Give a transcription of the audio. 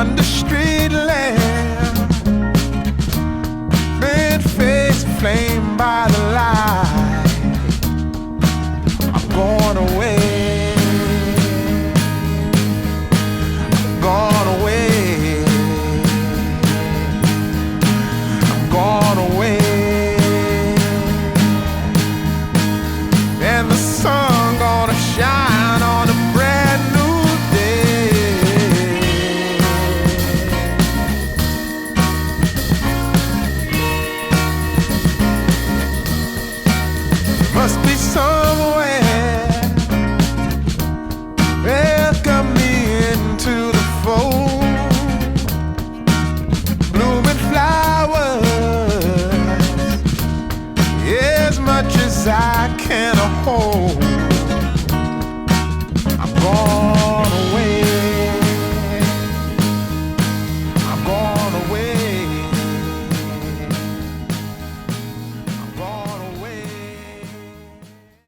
under street lamp, bent face flamed by the light. I'm going away, I'm gone away, I'm gone away. And the sun gonna shine on a brand new day. Must be somewhere welcome me into the fold. Blooming flowers, as much as I can hold.